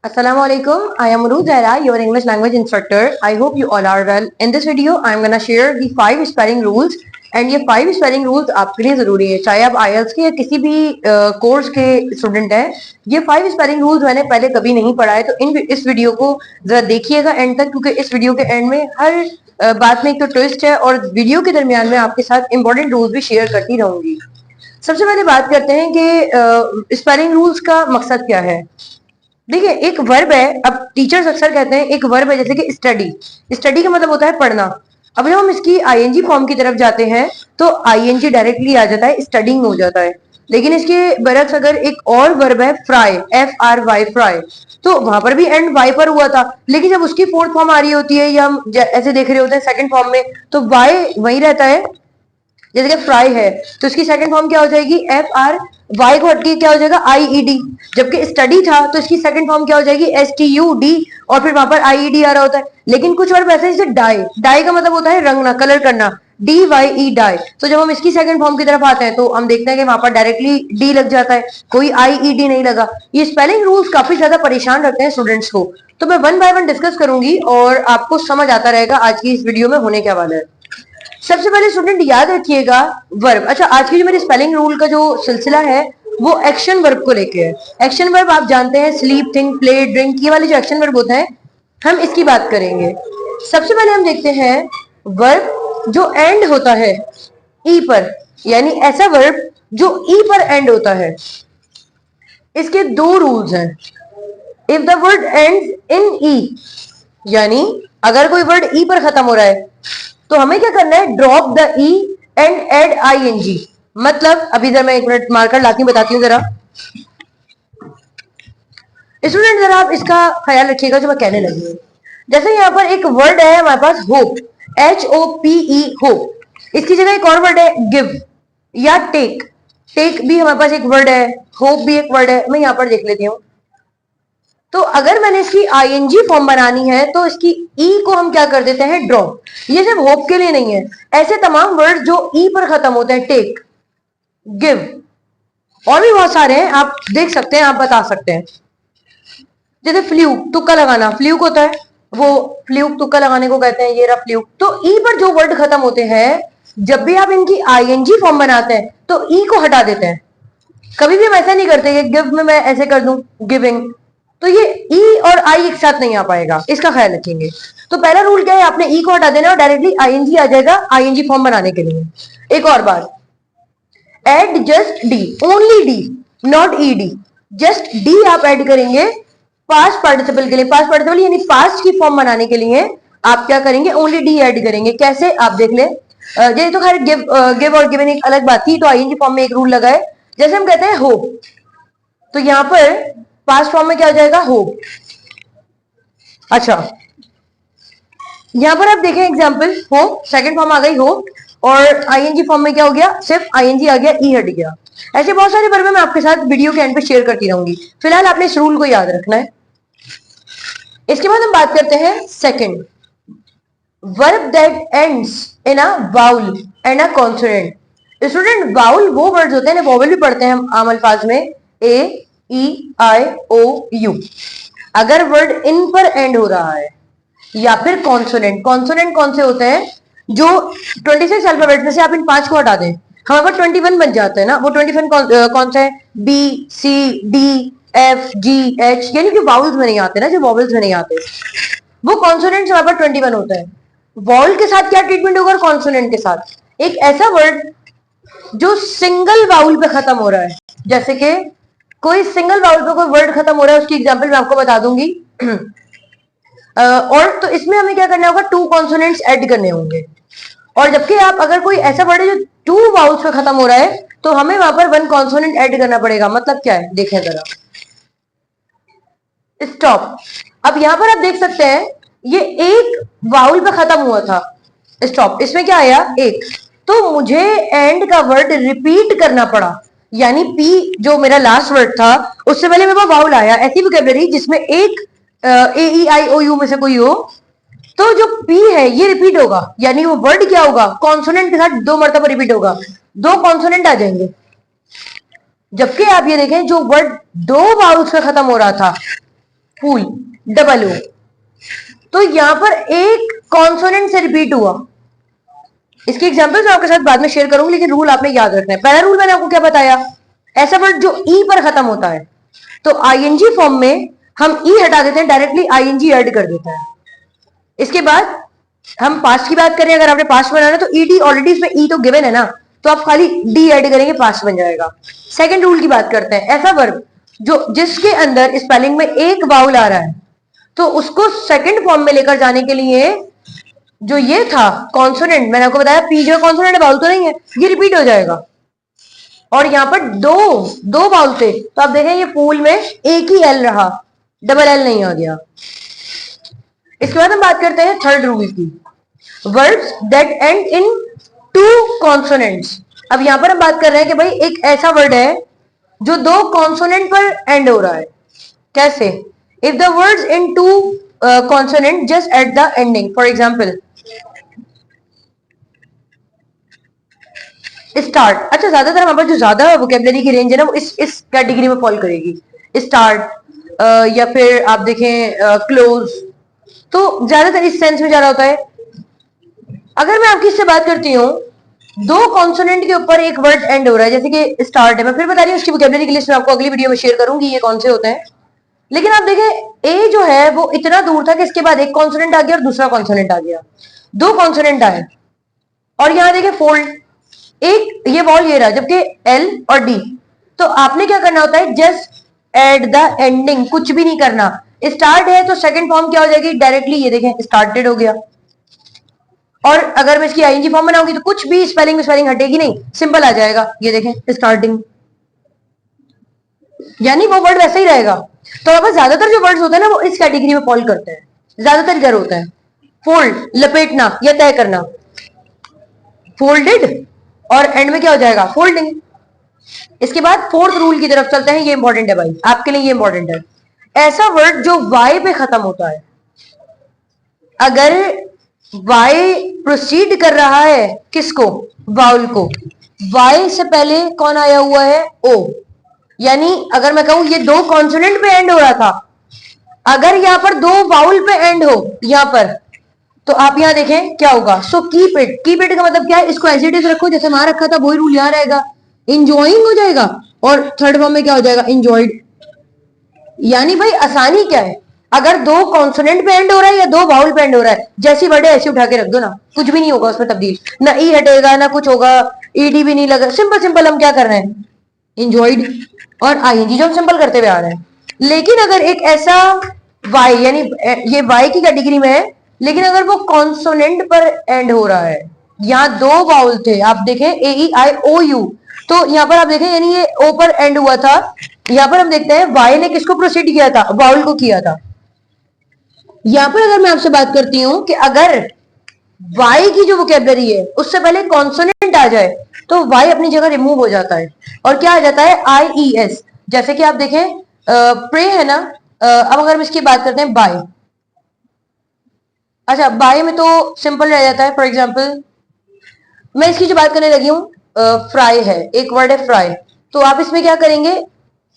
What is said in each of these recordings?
Assalamu alaikum. I am Uru Zaira, your English language instructor. I hope you all are well. In this video, I am gonna share the 5 spelling rules and ये 5 spelling rules आपके लिए जरूरी है, चाहे आप IELTS के या किसी भी कोर्स के स्टूडेंट हैं। ये 5 स्पेलिंग रूल्स मैंने पहले कभी नहीं पढ़ा है, तो इस वीडियो को जरा देखिएगा एंड तक, क्योंकि इस वीडियो के एंड में हर बात में एक तो ट्विस्ट है और वीडियो के दरमियान में आपके साथ इंपॉर्टेंट रूल्स भी शेयर करती रहूंगी। सबसे पहले बात करते हैं कि स्पेलिंग रूल्स का मकसद क्या है। देखिए, एक वर्ब है। अब टीचर्स अक्सर कहते हैं एक वर्ब है, जैसे कि स्टडी। स्टडी का मतलब होता है पढ़ना। अब जब हम इसकी आईएनजी फॉर्म की तरफ जाते हैं तो आईएनजी डायरेक्टली आ जाता है, स्टडिंग हो जाता है। लेकिन इसके बरक्स अगर एक और वर्ब है फ्राई, FRY फ्राई, तो वहां पर भी एंड वाई पर हुआ था, लेकिन जब उसकी फोर्थ फॉर्म आ रही होती है या हम ऐसे देख रहे होते हैं सेकंड फॉर्म में, तो वाई वही रहता है। जैसे कि फ्राई है तो इसकी सेकंड फॉर्म क्या हो जाएगी, FRY को हटके क्या हो जाएगा, IED। जबकि स्टडी था तो इसकी सेकंड फॉर्म क्या हो जाएगी, STUD, और फिर वहां पर IED आ रहा होता है। लेकिन कुछ और वैसे जैसे डाई, डाई का मतलब होता है रंगना, कलर करना, DYE डाई। तो जब हम इसकी सेकंड फॉर्म की तरफ आते हैं तो हम देखते हैं कि वहां पर डायरेक्टली डी लग जाता है, कोई IED नहीं लगा। ये स्पेलिंग रूल्स काफी ज्यादा परेशान रखते हैं स्टूडेंट्स को, तो मैं वन बाय वन डिस्कस करूंगी और आपको समझ आता रहेगा आज की इस वीडियो में होने क्या वाला है। सबसे पहले स्टूडेंट याद रखिएगा वर्ब। अच्छा, आज की जो मेरी स्पेलिंग रूल का जो सिलसिला है वो एक्शन वर्ब को लेके है। एक्शन वर्ब आप जानते हैं, स्लीप, थिंक, प्ले, ड्रिंक, ये वाले जो एक्शन वर्ब होते हैं हम इसकी बात करेंगे। सबसे पहले हम देखते हैं वर्ब जो एंड होता है ई पर, यानी ऐसा वर्ब जो ई पर एंड होता है। इसके दो रूल्स हैं। If the word ends in E, यानी अगर कोई वर्ड ई पर खत्म हो रहा है तो हमें क्या करना है, drop the E and add ING। मतलब अभी जरा मैं एक मिनट मार्कर लाती हूं, बताती हूँ जरा। स्टूडेंट जरा आप इसका ख्याल रखिएगा जो मैं कहने लगी हूँ। जैसे यहाँ पर एक वर्ड है हमारे पास होप, HOPE होप। इसकी जगह एक और वर्ड है गिव या टेक। टेक भी हमारे पास एक वर्ड है, होप भी एक वर्ड है। मैं यहाँ पर देख लेती हूँ। तो अगर मैंने इसकी ING फॉर्म बनानी है तो इसकी ई को हम क्या कर देते हैं, ड्रॉप। ये सिर्फ होप के लिए नहीं है, ऐसे तमाम वर्ड जो ई पर खत्म होते हैं, टेक, गिव, और भी बहुत सारे हैं, आप देख सकते हैं, आप बता सकते हैं। जैसे फ्लूक, तुक्का लगाना, फ्लूक होता है वो, फ्लूक तुक्का लगाने को कहते हैं, ये रहा फ्लूक। तो ई पर जो वर्ड खत्म होते हैं, जब भी आप इनकी ING फॉर्म बनाते हैं तो ई को हटा देते हैं। कभी भी हम ऐसा नहीं करते कि गिव में मैं ऐसे कर दूं गिविंग, तो ये ई और आई एक साथ नहीं आ पाएगा, इसका ख्याल रखेंगे। तो पहला रूल क्या है, आपने ई को हटा देना और डायरेक्टली ING आ जाएगा ING फॉर्म बनाने के लिए। एक और बात, add just D, only D, not ED, just D आप ऐड करेंगे पास्ट पार्टिसिपल के लिए। पास्ट पार्टिसिपल यानी पास्ट की फॉर्म बनाने के लिए आप क्या करेंगे, ओनली डी ऐड करेंगे। कैसे, आप देख ले। ये तो खैर गिव और गिवन एक अलग बात थी, तो ING फॉर्म में एक रूल लगा है। जैसे हम कहते हैं होप, तो यहां पर पास्ट फॉर्म में क्या हो जाएगा, होप। अच्छा, यहां पर आप देखें एग्जांपल, होप सेकंड फॉर्म आ गई होप, और ING फॉर्म में क्या हो गया, सिर्फ ING आ गया, ई हट गया। ऐसे बहुत सारे वर्ब मैं आपके साथ वीडियो के एंड पे शेयर करती रहूंगी। फिलहाल आपने इस रूल को याद रखना है। इसके बाद हम बात करते हैं second, verb that ends in a vowel and a consonant. Student, vowel वो वर्ड्स होते हैं, वोवेल भी पढ़ते हैं हम आम अल्फाज में, AEIOU। अगर वर्ड इन पर एंड हो रहा है या फिर कॉन्सोनेंट। कॉन्सोनेंट कौन से होते हैं, जो 26 अल्फाबेट में से आप इन 5 को हटा दें, हमारे पास 21 बन जाते हैं ना। वो 21 कौन सा है, BCDFGH, यानी कि वाउल्स में नहीं आते ना, जो वॉवल्स में नहीं आते, वो कॉन्सोनेंट हमारे पास 21 होता है। वॉवल के साथ क्या ट्रीटमेंट होगा, कॉन्सोनेंट के साथ एक ऐसा वर्ड जो सिंगल वाउल पे खत्म हो रहा है। जैसे कि कोई सिंगल वाउल पे कोई वर्ड खत्म हो रहा है, उसकी एग्जांपल मैं आपको बता दूंगी। और तो इसमें हमें क्या करना होगा, 2 कॉन्सोनेंट्स ऐड करने होंगे। और जबकि आप अगर कोई ऐसा वर्ड है जो 2 वाउल्स पे खत्म हो रहा है तो हमें वहां पर 1 कॉन्सोनेंट ऐड करना पड़ेगा। मतलब क्या है, देखें जरा, स्टॉप। अब यहां पर आप देख सकते हैं ये एक वाउल पे खत्म हुआ था, स्टॉप। इसमें क्या आया, एक, तो मुझे एंड का वर्ड रिपीट करना पड़ा, यानी पी जो मेरा लास्ट वर्ड था उससे पहले मेरे पास वाउल आया। ऐसी वोकैबुलरी जिसमें एक AEIOU में से कोई हो, तो जो पी है ये रिपीट होगा, यानी वो वर्ड क्या होगा, कॉन्सोनेंट के साथ 2 मरतबा रिपीट होगा, 2 कॉन्सोनेंट आ जाएंगे। जबकि आप ये देखें जो वर्ड 2 वाउल्स पे खत्म हो रहा था फूल, डबल ओ। तो यहां पर एक कॉन्सोनेंट से रिपीट हुआ। इसकी एग्जांपल मैं आपके साथ बाद में शेयर करूंगी, लेकिन रूल आपने याद रखना है। पहला रूल मैंने आपको क्या बताया, ऐसा वर्ड जो ई पर खत्म होता है तो आईएनजी फॉर्म में हम ई हटा देते हैं, डायरेक्टली आईएनजी ऐड कर देते हैं। इसके बाद हम पास्ट की बात करें, अगर आपने पास्ट बनाना तो ईडी ऑलरेडी इसमें ई तो गिवन है ना, तो आप खाली डी ऐड करेंगे, पास्ट बन जाएगा। सेकंड रूल की बात करते हैं, ऐसा वर्ब जो जिसके अंदर स्पेलिंग में एक वाउल आ रहा है तो उसको सेकंड फॉर्म में लेकर जाने के लिए जो ये था कॉन्सोनेंट, मैंने आपको बताया पी जो कॉन्सोनेंट है, वाउल तो नहीं है, ये रिपीट हो जाएगा। और यहां पर दो दो वाउल थे तो आप देखें ये फूल में एक ही एल रहा, डबल एल नहीं आ गया। इसके बाद हम बात करते हैं थर्ड रूल की, words that end in two consonants. अब यहां पर हम बात कर रहे हैं कि भाई एक ऐसा वर्ड है जो दो कॉन्सोनेंट पर एंड हो रहा है। कैसे? If the words in two consonant just at the ending, for example start. अच्छा, ज्यादातर हमारे पास जो ज्यादा वोकेबलरी की रेंज है ना वो इस कैटेगरी में फॉल करेगी, स्टार्ट या फिर आप देखें क्लोज, तो ज्यादातर इस सेंस में जा रहा होता है। अगर मैं आपकी इससे बात करती हूँ, दो कॉन्सोनेंट के ऊपर एक वर्ड एंड हो रहा है, जैसे कि स्टार्ट है, मैं फिर बता रही हूँ उसकी वोकेबलरी की लिस्ट में आपको अगली वीडियो में शेयर करूंगी ये कौन से होते हैं। लेकिन आप देखें ए जो है वो इतना दूर था कि इसके बाद एक कॉन्सोनेंट आ गया और दूसरा कॉन्सोनेंट आ गया, दो कॉन्सोनेंट आए। और यहां देखें फोल्ड, एक ये वॉल ये रहा, जबकि एल और डी। तो आपने क्या करना होता है, जस्ट एट द एंडिंग, कुछ भी नहीं करना। स्टार्ट है तो सेकंड फॉर्म क्या हो जाएगी, डायरेक्टली ये देखें स्टार्टेड हो गया। और अगर मैं इसकी आईएनजी फॉर्म बनाऊंगी तो कुछ भी स्पेलिंग में स्पेलिंग हटेगी नहीं, सिंपल आ जाएगा, ये देखें स्टार्टिंग, यानी वो वर्ड वैसा ही रहेगा। तो अब ज्यादातर जो वर्ड्स होते हैं ना वो इस कैटेगरी में फॉल करते हैं, ज्यादातर इधर होता है। फोल्ड, लपेटना या तय करना, फोल्डेड, और एंड में क्या हो जाएगा, फोल्डिंग। इसके बाद फोर्थ रूल की तरफ चलते हैं, ये इंपॉर्टेंट है भाई आपके लिए, ये इंपॉर्टेंट है। ऐसा वर्ड जो वाई पे खत्म होता है, अगर वाई प्रोसीड कर रहा है किसको, वाउल को, वाई से पहले कौन आया हुआ है, ओ। यानी अगर मैं कहूं ये दो कॉन्सोनेंट पे एंड हो रहा था, अगर यहां पर दो वाउल पे एंड हो यहां पर, तो आप यहां देखें क्या होगा। So keep it, keep it का मतलब क्या है, इसको एज इट इज रखो, जैसे वहां रखा था वही रूल यहां रहेगा, इंजॉइंग हो जाएगा। और थर्ड फॉर्म में क्या हो जाएगा, इंजॉयड। यानी भाई आसानी क्या है, अगर दो कॉन्सोनेंट पे एंड हो रहा है या दो वाउल पे एंड हो रहा है, जैसी वर्ड है ऐसी उठा के रख दो ना, कुछ भी नहीं होगा उसमें तब्दील, ना ई हटेगा ना कुछ होगा, ईडी भी नहीं लगा, सिंपल सिंपल हम क्या कर रहे हैं, इंजॉयड और आईएनजी जो हम सिंपल करते हुए आ रहे हैं। लेकिन अगर एक ऐसा वाई, यानी ये वाई की कैटेगरी में है, लेकिन अगर वो कॉन्सोनेंट पर एंड हो रहा है, यहाँ दो वाउल थे, आप देखें ए ई आई ओ यू, तो यहाँ पर आप देखें यानी ये ओ पर एंड हुआ था। यहाँ पर हम देखते हैं वाई ने किसको प्रोसीड किया था, वाउल को किया था। यहाँ पर अगर मैं आपसे बात करती हूं कि अगर वाई की जो वोकेबलरी है उससे पहले कॉन्सोनेंट आ जाए तो वाई अपनी जगह रिमूव हो जाता है और क्या आ जाता है, आई ई एस। जैसे कि आप देखें प्रे है ना, अब अगर हम इसकी बात करते हैं बाय, अच्छा बाय में तो सिंपल रह जाता है। फॉर एग्जाम्पल मैं इसकी जो बात करने लगी हूँ, फ्राई है, एक वर्ड है फ्राई, तो आप इसमें क्या करेंगे,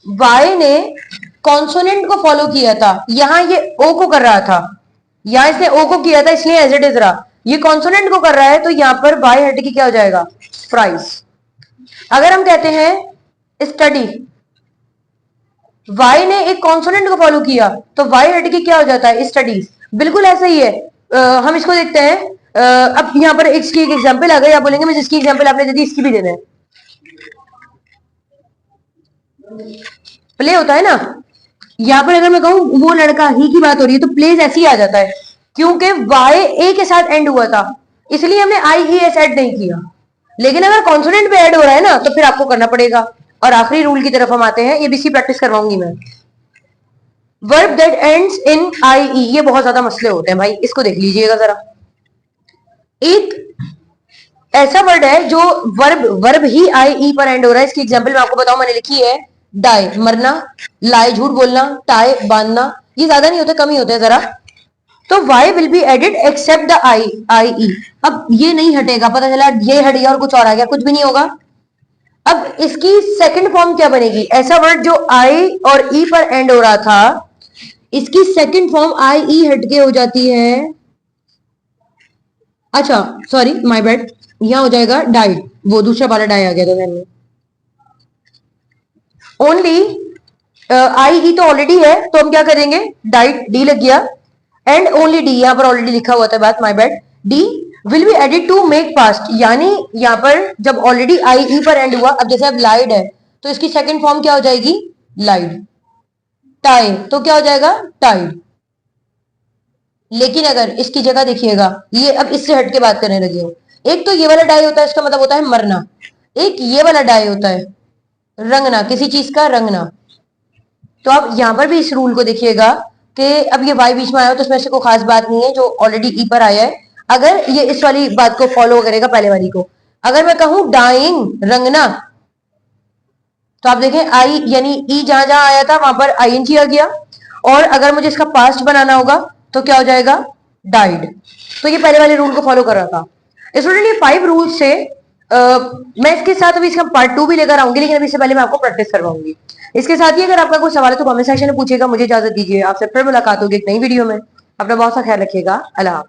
वाई ने कॉन्सोनेंट को फॉलो किया था, यहां ये ओ को कर रहा था, यहां इसने ओ को किया था इसलिए एज इट इज रहा, ये कॉन्सोनेंट को कर रहा है तो यहां पर वाई हट के क्या हो जाएगा, फ्राइज। अगर हम कहते हैं स्टडी, वाई ने एक कॉन्सोनेंट को फॉलो किया तो वाई हट के क्या हो जाता है, स्टडीज। बिल्कुल ऐसा ही है। हम इसको देखते हैं, अब यहां पर इसकी एक एग्जांपल आ गई, आप बोलेंगे मैं जिसकी एग्जांपल आपने दे दी इसकी भी दे दें। प्ले होता है ना, यहां पर अगर मैं कहूं वो लड़का ही की बात हो रही है तो प्लेज ऐसे ही आ जाता है, क्योंकि वाई ए के साथ एंड हुआ था इसलिए हमने आई ई एस ऐड नहीं किया। लेकिन अगर कॉन्सोनेंट पे ऐड हो रहा है ना तो फिर आपको करना पड़ेगा। और आखिरी रूल की तरफ हम आते हैं, ये भी सी प्रैक्टिस करवाऊंगी मैं। वर्ब दैट एंड्स इन आई ई, ये बहुत ज्यादा मसले होते हैं भाई, इसको देख लीजिएगा जरा। एक ऐसा वर्ड है जो वर्ब ही आई ई पर एंड हो रहा है, इसकी एग्जांपल मैं आपको बताऊं, मैंने लिखी है डाई मरना, लाई झूठ बोलना, टाई बांधना, ये ज्यादा नहीं होते, कम ही होते हैं जरा। तो Y will be added except the I E. अब ये नहीं हटेगा, पता चला ये हट गया और कुछ और आ गया, कुछ भी नहीं होगा। अब इसकी सेकंड फॉर्म क्या बनेगी, ऐसा वर्ड जो आई और ई पर एंड हो रहा था, इसकी सेकंड फॉर्म आई ई हटके हो जाती है, अच्छा सॉरी माय बैड, यहां हो जाएगा डाइड, वो दूसरा वाला डाई आ गया था मैंने। ओनली आई ई तो ऑलरेडी है, तो हम क्या करेंगे, डाइड डी लग गया, एंड ओनली डी, यहां पर ऑलरेडी लिखा हुआ था बात, my bad, D will be added to make past, यानी यहां पर जब ऑलरेडी आई ई पर एंड हुआ, अब जैसे अब लाइड है तो इसकी सेकंड फॉर्म क्या हो जाएगी, लाइड, टाई तो क्या हो जाएगा, टाइड। लेकिन अगर इसकी जगह देखिएगा, ये अब इससे हट के बात करने लगी हूं, एक तो ये वाला डाई होता है, इसका मतलब होता है मरना, एक ये वाला डाई होता है रंगना, किसी चीज का रंगना। तो आप यहां पर भी इस रूल को देखिएगा कि अब ये वाई बीच में आया हो तो इसमें से कोई खास बात नहीं है, जो ऑलरेडी ई पर आया है, अगर ये इस वाली बात को फॉलो करेगा पहले वाली को, अगर मैं कहूं डाइंग रंगना, तो आप देखें आई यानी ई जहां जहां आया था वहां पर आई एन जी आ गया, और अगर मुझे इसका पास्ट बनाना होगा तो क्या हो जाएगा, डाइड। तो ये पहले वाले रूल को फॉलो कर रहा था। स्टूडेंट ये 5 रूल्स से मैं इसके साथ अभी इसका पार्ट 2 भी लेकर आऊंगी, लेकिन अभी इससे पहले मैं आपको प्रैक्टिस करवाऊंगी। इसके साथ ही अगर आपका कोई सवाल है तो कमेंट सेक्शन में पूछेगा। मुझे इजाजत दीजिए, आपसे फिर मुलाकात होगी एक नई वीडियो में। अपना बहुत सा ख्याल रखिएगा। अल्लाह।